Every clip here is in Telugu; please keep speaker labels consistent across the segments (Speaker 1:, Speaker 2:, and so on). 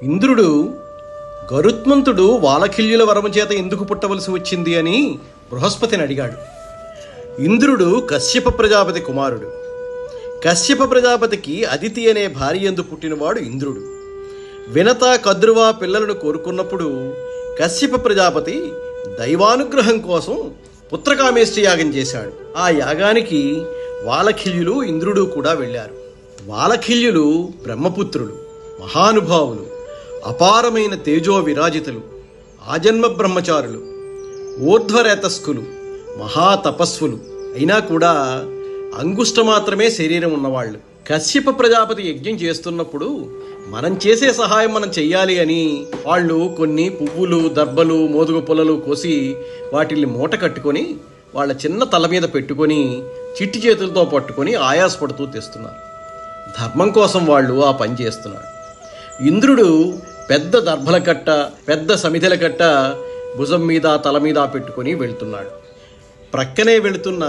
Speaker 1: ఇంద్రుడు గరుత్మంతుడు వాలఖిల్యుల వరము చేత ఎందుకు పుట్టవలసి వచ్చింది అని బృహస్పతిని అడిగాడు. ఇంద్రుడు కశ్యప ప్రజాపతి కుమారుడు. కశ్యప ప్రజాపతికి అదితి అనే భార్య యందు పుట్టినవాడు ఇంద్రుడు. వినత కద్రువ పిల్లలను కోరుకున్నప్పుడు కశ్యప ప్రజాపతి దైవానుగ్రహం కోసం పుత్రకామేష్టి యాగం చేశాడు. ఆ యాగానికి వాలఖిల్యులు ఇంద్రుడు కూడా వెళ్ళారు. వాలఖిల్యులు బ్రహ్మపుత్రులు, మహానుభావులు, అపారమైన తేజో విరాజితులు, ఆజన్మ బ్రహ్మచారులు, ఊర్ధ్వరేతస్కులు, మహాతపస్సులు అయినా కూడా అంగుష్ట మాత్రమే శరీరం ఉన్నవాళ్ళు. కశ్యప ప్రజాపతి యజ్ఞం చేస్తున్నప్పుడు మనం చేసే సహాయం మనం చెయ్యాలి అని వాళ్ళు కొన్ని పువ్వులు, దర్భలు, మోదుగ పొలలు కోసి వాటిల్ని మూట కట్టుకొని వాళ్ళ చిన్న తల మీద పెట్టుకొని చిట్టి చేతులతో పట్టుకొని ఆయాసపడుతూ తెస్తున్నారు. ధర్మం కోసం వాళ్ళు ఆ పని చేస్తున్నారు. ఇంద్రుడు పెద్ద దర్భల కట్ట, పెద్ద సమిధల కట్ట భుజం మీద తల మీద పెట్టుకొని వెళ్తున్నాడు. ప్రక్కనే వెళుతున్న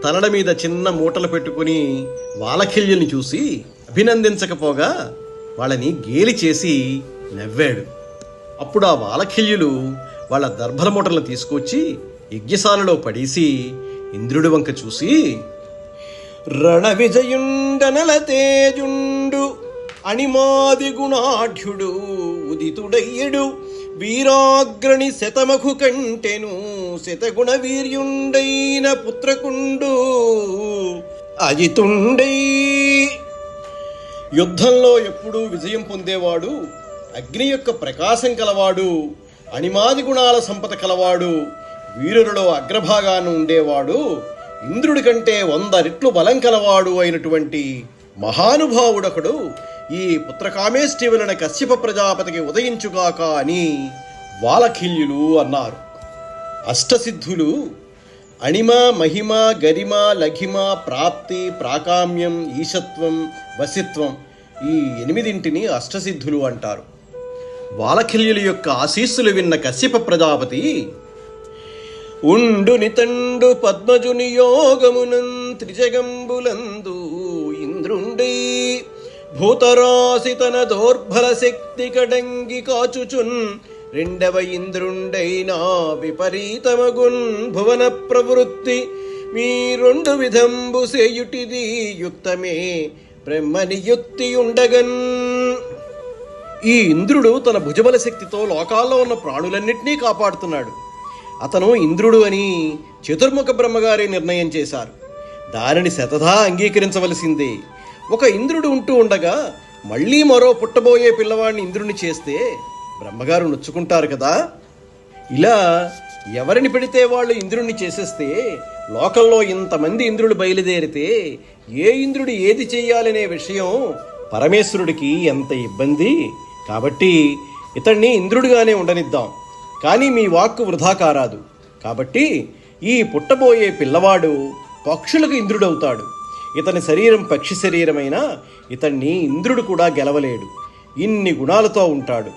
Speaker 1: తలల మీద చిన్న మూటలు పెట్టుకుని వాలఖిల్యుల్ని చూసి అభినందించకపోగా వాళ్ళని గేలి చేసి నవ్వాడు. అప్పుడు ఆ వాలఖిల్యులు వాళ్ళ దర్భల మూటలను తీసుకొచ్చి యజ్ఞశాలలో పడేసి ఇంద్రుడి వంక చూసి, రణ విజయుండనల తేజుండు అణిమాది గుణాఢ్యుడు ఉదితుడయ్యడు వీరాగ్రణి శతమఖు కంటెను శతగుణ వీర్యుండైన పుత్రకుండు అజితుండై. యుద్ధంలో ఎప్పుడూ విజయం పొందేవాడు, అగ్ని యొక్క ప్రకాశం కలవాడు, అణిమాది గుణాల సంపద కలవాడు, వీరులలో అగ్రభాగాన ఉండేవాడు, ఇంద్రుడి కంటే 100 రెట్లు బలం కలవాడు అయినటువంటి మహానుభావుడొకడు ఈ పుత్రకామేష్టి వలన కశ్యప ప్రజాపతికి ఉదయించుగాక అని వాలఖిల్యులు అన్నారు. అష్టసిద్ధులు అణిమ, మహిమ, గరిమ, లఘిమ, ప్రాప్తి, ప్రాకామ్యం, ఈశత్వం, వసిత్వం ఈ 8 అష్టసిద్ధులు అంటారు. వాలఖిల్యుల యొక్క ఆశీస్సులు విన్న కశ్యప ప్రజాపతి ఉండు నితండు పద్మజుని యోగమునం త్రిజగంబులందు ఇంద్రుండై భూతరాశి తన దౌర్బల శక్తి కడంగి కాచుచున్ రెండవ ఇంద్రుండైనా విపరీతమగున్ భువన ప్రవృత్తి మీ 2 విధంబు సేయుటిది యుక్తమే బ్రహ్మని యుక్తి ఉండగన్. ఈ ఇంద్రుడు తన భుజబల శక్తితో లోకాల్లో ఉన్న ప్రాణులన్నింటినీ కాపాడుతున్నాడు. అతను ఇంద్రుడు అని చతుర్ముఖ బ్రహ్మగారి నిర్ణయం చేశారు. దానిని శతధా అంగీకరించవలసిందే. ఒక ఇంద్రుడు ఉంటూ ఉండగా మళ్ళీ మరో పుట్టబోయే పిల్లవాడిని ఇంద్రుని చేస్తే బ్రహ్మగారు నొచ్చుకుంటారు కదా. ఇలా ఎవరిని పెడితే వాళ్ళు ఇంద్రుణ్ణి చేసేస్తే లోకంలో ఇంతమంది ఇంద్రుడు బయలుదేరితే ఏ ఇంద్రుడు ఏది చెయ్యాలనే విషయం పరమేశ్వరుడికి ఎంత ఇబ్బంది. కాబట్టి ఇతన్ని ఇంద్రుడిగానే ఉండనిద్దాం, కానీ మీ వాక్కు వృధా కారాదు. కాబట్టి ఈ పుట్టబోయే పిల్లవాడు పక్షులకు ఇంద్రుడవుతాడు. ఇతని శరీరం పక్షి శరీరమైనా ఇతన్ని ఇంద్రుడు కూడా గెలవలేడు, ఇన్ని గుణాలతో ఉంటాడు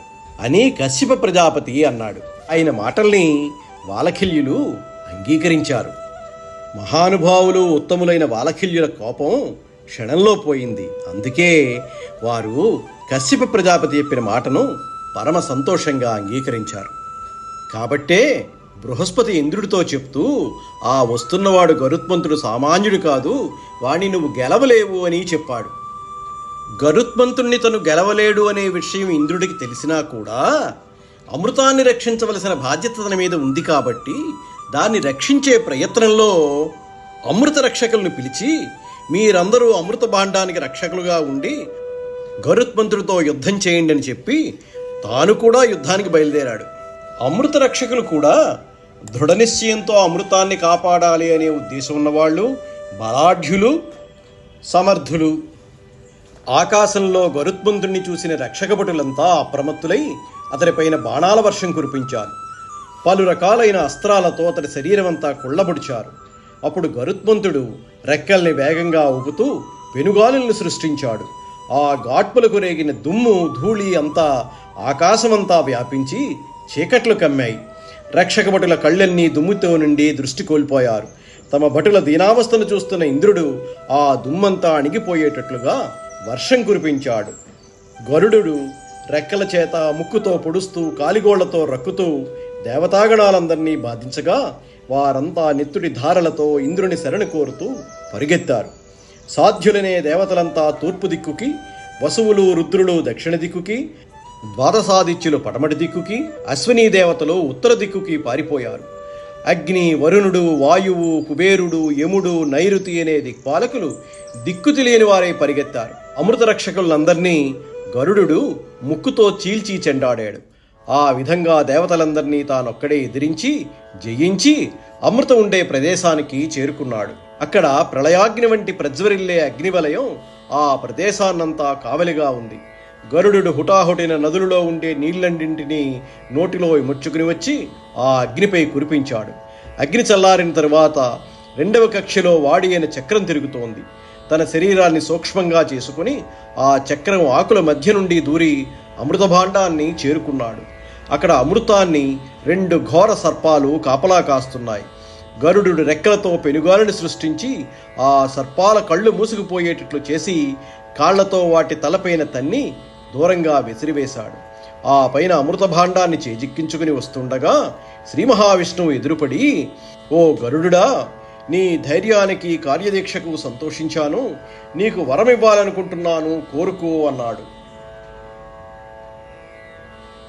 Speaker 1: అని కశ్యప ప్రజాపతి అన్నాడు. ఆయన మాటల్ని వాలఖిల్యులు అంగీకరించారు. మహానుభావులు, ఉత్తములైన వాలఖిల్యుల కోపం క్షణంలో పోయింది. అందుకే వారు కశ్యప ప్రజాపతి చెప్పిన మాటను పరమ సంతోషంగా అంగీకరించారు. కాబట్టే బృహస్పతి ఇంద్రుడితో చెప్తూ, ఆ వస్తున్నవాడు గరుత్మంతుడు సామాన్యుడు కాదు, వాణ్ణి నువ్వు గెలవలేవు అని చెప్పాడు. గరుత్మంతుణ్ణి తను గెలవలేడు అనే విషయం ఇంద్రుడికి తెలిసినా కూడా అమృతాన్ని రక్షించవలసిన బాధ్యత తన మీద ఉంది కాబట్టి దాన్ని రక్షించే ప్రయత్నంలో అమృత రక్షకులను పిలిచి, మీరందరూ అమృత భాండానికి రక్షకులుగా ఉండి గరుత్మంతుడితో యుద్ధం చేయండి అని చెప్పి తాను కూడా యుద్ధానికి బయలుదేరాడు. అమృత రక్షకులు కూడా దృఢ నిశ్చయంతో అమృతాన్ని కాపాడాలి అనే ఉద్దేశం ఉన్నవాళ్ళు, బలాఢ్యులు, సమర్థులు. ఆకాశంలో గరుత్మంతుణ్ణి చూసిన రక్షకభటులంతా అప్రమత్తులై అతడిపైన బాణాల వర్షం కురిపించారు. పలు రకాలైన అస్త్రాలతో అతడి శరీరమంతా కుళ్ళబొడిచారు. అప్పుడు గరుత్మంతుడు రెక్కల్ని వేగంగా ఊపుతూ పెనుగాలులను సృష్టించాడు. ఆ ఘాట్పులకు రేగిన దుమ్ము, ధూళి అంతా ఆకాశమంతా వ్యాపించి చీకట్లు కమ్మాయి. రక్షక భటుల కళ్ళన్నీ దుమ్ముతో నుండి దృష్టి కోల్పోయారు. తమ భటుల దీనావస్థను చూస్తున్న ఇంద్రుడు ఆ దుమ్మంతా అణిగిపోయేటట్లుగా వర్షం కురిపించాడు. గరుడు రెక్కల చేత ముక్కుతో పొడుస్తూ కాలిగోళ్లతో రక్కుతూ దేవతాగణాలందరినీ బాధించగా వారంతా నెత్తుడి ధారలతో ఇంద్రుని శరణు కోరుతూ పరిగెత్తారు. సాధ్యులనే దేవతలంతా తూర్పు దిక్కుకి, వసువులు రుద్రులు దక్షిణ దిక్కుకి, ద్వాదశాదిత్యులు పడమటి దిక్కుకి, అశ్వినీ దేవతలు ఉత్తర దిక్కుకి పారిపోయారు. అగ్ని, వరుణుడు, వాయువు, కుబేరుడు, యముడు, నైరుతి అనే దిక్పాలకులు దిక్కు తెలియని వారే పరిగెత్తారు. అమృత రక్షకులందరినీ గరుడు ముక్కుతో చీల్చి చెండాడాడు. ఆ విధంగా దేవతలందరినీ తానొక్కడే ఎదిరించి జయించి అమృతం ఉండే ప్రదేశానికి చేరుకున్నాడు. అక్కడ ప్రళయాగ్ని వంటి ప్రజ్వరిల్లే అగ్నివలయం ఆ ప్రదేశాన్నంతా కావలిగా ఉంది. గరుడు హుటాహుటిన నదులలో ఉండే నీళ్లన్నింటినీ నోటిలో ముచ్చుకుని వచ్చి ఆ అగ్నిపై కురిపించాడు. అగ్ని చల్లారిన తరువాత రెండవ కక్షలో వాడి అయిన చక్రం తిరుగుతోంది. తన శరీరాన్ని సూక్ష్మంగా చేసుకుని ఆ చక్రం ఆకుల మధ్య నుండి దూరి అమృత భాండాన్ని చేరుకున్నాడు. అక్కడ అమృతాన్ని 2 ఘోర సర్పాలు కాపలా కాస్తున్నాయి. గరుడు రెక్కలతో పెనుగాలిని సృష్టించి ఆ సర్పాల కళ్ళు మూసుకుపోయేటట్లు చేసి కాళ్లతో వాటి తలపైన తన్ని దూరంగా విసిరివేశాడు. ఆ పైన అమృత భాండాన్ని చేజిక్కించుకుని వస్తుండగా శ్రీ మహావిష్ణువు ఎదురుపడి, ఓ గరుడుడా, నీ ధైర్యానికి కార్యదీక్షకు సంతోషించాను, నీకు వరమివ్వాలనుకుంటున్నాను, కోరుకో అన్నాడు.